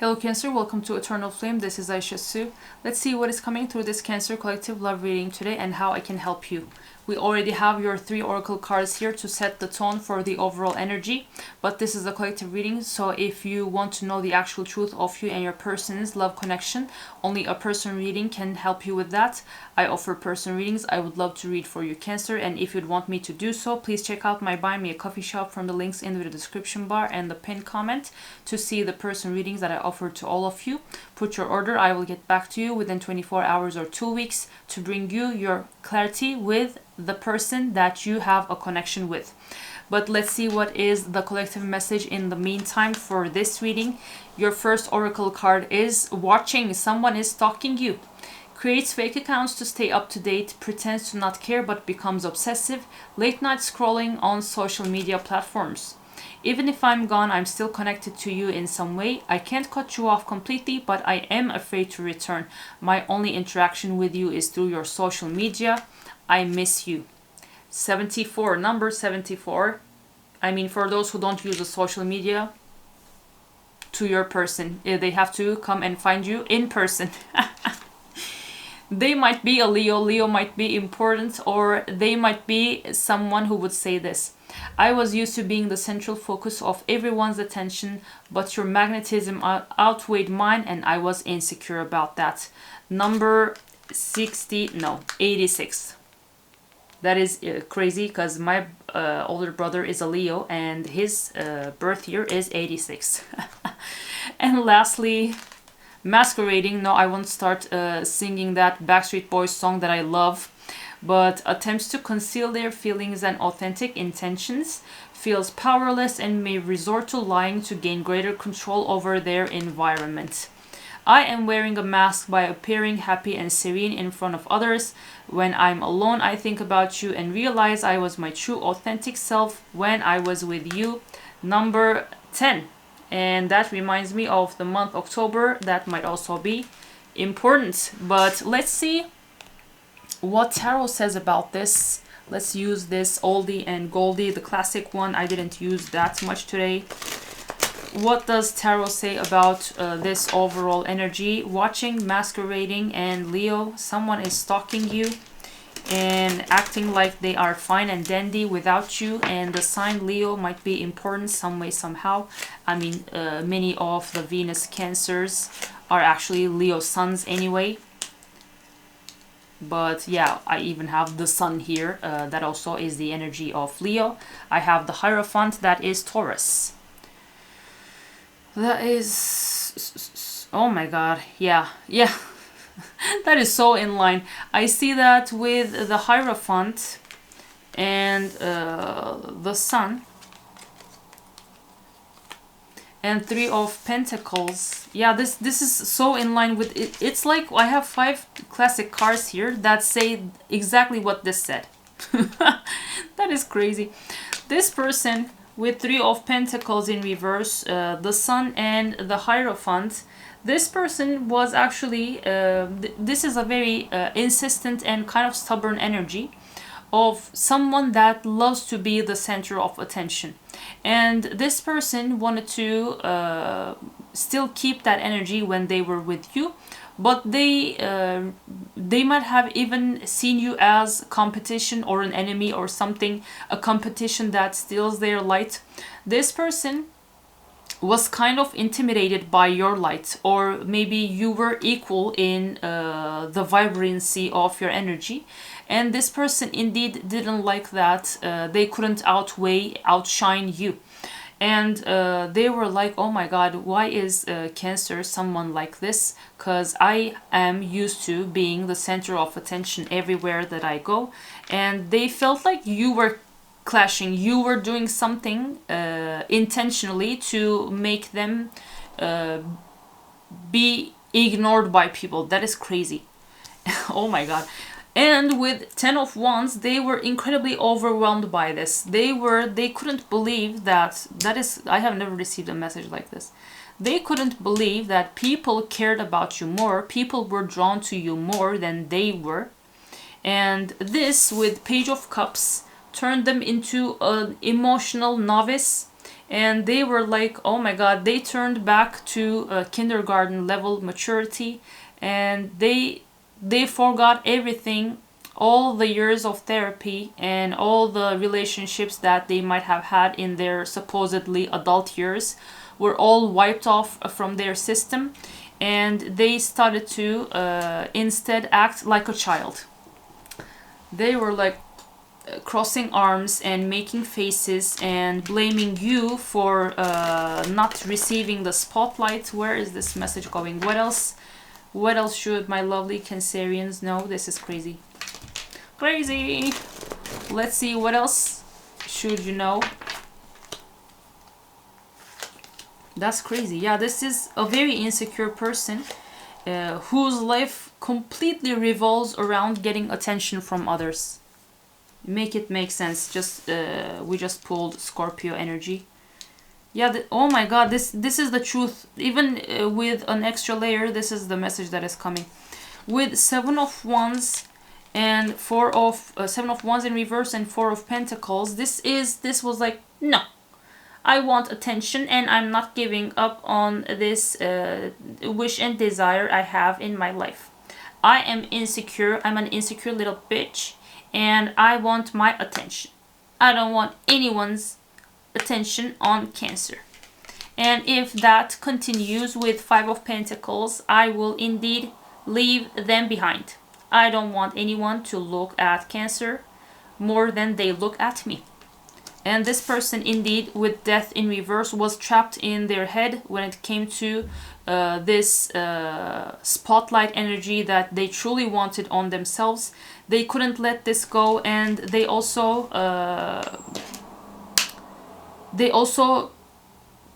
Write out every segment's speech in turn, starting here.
Hello Cancer, welcome to Eternal Flame. This is Aisha Su. Let's see what is coming through this Cancer collective love reading today and how I can help you. We already have your 3 oracle cards here to set the tone for the overall energy, but this is a collective reading, so if you want to know the actual truth of you and your person's love connection, only a person reading can help you with that. I offer person readings. I would love to read for you, Cancer, and if you'd want me to do so, please check out my Buy Me a Coffee shop from the links in the description bar and the pinned comment to see the person readings that I offer to all of you. Put your order. I will get back to you within 24 hours or 2 weeks to bring you your clarity with the person that you have a connection with. But let's see what is the collective message in the meantime for this reading. Your first oracle card is watching. Someone is stalking you. Creates fake accounts to stay up to date, pretends to not care but becomes obsessive, late night scrolling on social media platforms. Even if I'm gone, I'm still connected to you in some way. I can't cut you off completely, but I am afraid to return. My only interaction with you is through your social media. I miss you. 74, number 74. I mean, for those who don't use the social media, to your person, they have to come and find you in person. They might be a Leo. Leo might be important, or they might be someone who would say this. I was used to being the central focus of everyone's attention, but your magnetism outweighed mine and I was insecure about that. Number 86. That is crazy because my older brother is a Leo and his birth year is 86. And lastly, masquerading. No, I won't start singing that Backstreet Boys song that I love, but attempts to conceal their feelings and authentic intentions, feels powerless and may resort to lying to gain greater control over their environment. I am wearing a mask by appearing happy and serene in front of others. When I'm alone, I think about you and realize I was my true authentic self when I was with you. Number 10. And that reminds me of the month October. That might also be important. But let's see what tarot says about this. Let's use this oldie and goldie, the classic one. I didn't use that much today. What does tarot say about this overall energy? Watching, masquerading, and Leo. Someone is stalking you and acting like they are fine and dandy without you, and the sign Leo might be important some way somehow. I mean, many of the Venus Cancers are actually Leo suns anyway. But yeah, I even have the sun here. That also is the energy of Leo. I have the Hierophant, that is Taurus. That is... oh my god, yeah. That is so in line. I see that with the Hierophant and the Sun and 3 of Pentacles. Yeah, this is so in line with it. It's like I have 5 classic cards here that say exactly what this said. That is crazy. This person with 3 of Pentacles in reverse, the Sun and the Hierophant, this person was actually, this is a very insistent and kind of stubborn energy of someone that loves to be the center of attention. And this person wanted to still keep that energy when they were with you, but they might have even seen you as competition or an enemy or something, a competition that steals their light. This person was kind of intimidated by your light, or maybe you were equal in the vibrancy of your energy, and this person indeed didn't like that. They couldn't outshine you. And they were like, oh my god, why is Cancer someone like this? Because I am used to being the center of attention everywhere that I go. And they felt like you were clashing. You were doing something intentionally to make them be ignored by people. That is crazy. Oh my god. And with 10 of Wands, they were incredibly overwhelmed by this. They couldn't believe that I have never received a message like this. They couldn't believe that people cared about you more, people were drawn to you more than they were. And this, with Page of Cups, turned them into an emotional novice and they were like, oh my god, they turned back to kindergarten level maturity, and they forgot everything, all the years of therapy and all the relationships that they might have had in their supposedly adult years were all wiped off from their system, and they started to instead act like a child. They were like crossing arms and making faces and blaming you for not receiving the spotlight. Where is this message going? What else? What else should my lovely Cancerians know? This is crazy. Crazy! Let's see, what else should you know? That's crazy. Yeah, this is a very insecure person whose life completely revolves around getting attention from others. Make it make sense. Just we just pulled Scorpio energy. Yeah, oh my god, this is the truth. Even with an extra layer, this is the message that is coming. With Seven of Wands and Seven of Wands in reverse and Four of Pentacles, this was like, no, I want attention and I'm not giving up on this wish and desire I have in my life. I am insecure. I'm an insecure little bitch and I want my attention. I don't want anyone's attention on Cancer. And if that continues with Five of Pentacles, I will indeed leave them behind. I don't want anyone to look at Cancer more than they look at me. And this person indeed with Death in reverse was trapped in their head when it came to this spotlight energy that they truly wanted on themselves. They couldn't let this go, and they also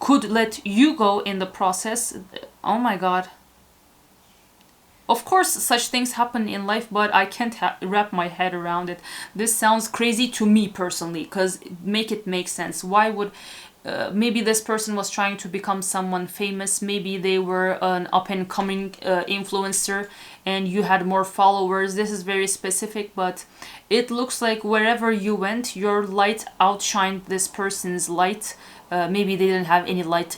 could let you go in the process. Oh my god. Of course, such things happen in life, but I can't wrap my head around it. This sounds crazy to me personally, because make it make sense. Why would... maybe this person was trying to become someone famous. Maybe they were an up-and-coming influencer and you had more followers. This is very specific, but it looks like wherever you went, your light outshined this person's light. Maybe they didn't have any light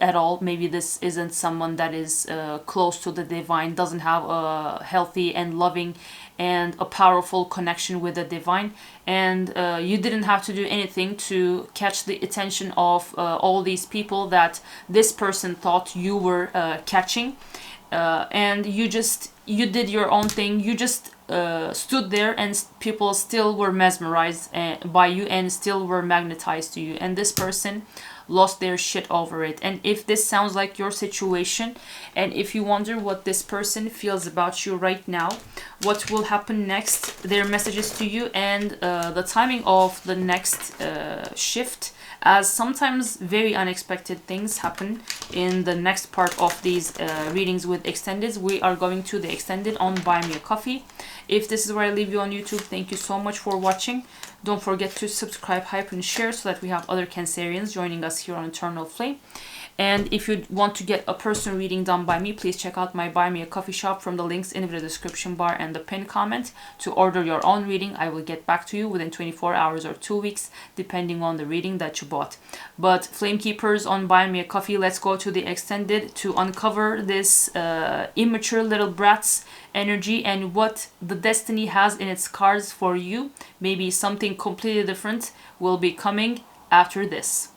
at all. Maybe this isn't someone that is close to the divine, doesn't have a healthy and loving and a powerful connection with the divine. And you didn't have to do anything to catch the attention of all these people that this person thought you were catching. And you did your own thing. You just stood there and people still were mesmerized by you and still were magnetized to you. And this person lost their shit over it. And if this sounds like your situation, and if you wonder what this person feels about you right now, what will happen next, their messages to you, and the timing of the next shift, as sometimes very unexpected things happen in the next part of these readings with extendeds. We are going to the extended on Buy Me a Coffee. If this is where I leave you on YouTube, thank you so much for watching. Don't forget to subscribe, hype, and share so that we have other Cancerians joining us here on Eternal Flame. And if you want to get a personal reading done by me, please check out my Buy Me a Coffee shop from the links in the description bar and the pinned comment to order your own reading. I will get back to you within 24 hours or 2 weeks, depending on the reading that you bought. But Flame Keepers on Buy Me a Coffee, let's go to the extended to uncover this immature little brat's energy and what the destiny has in its cards for you. Maybe something completely different will be coming after this.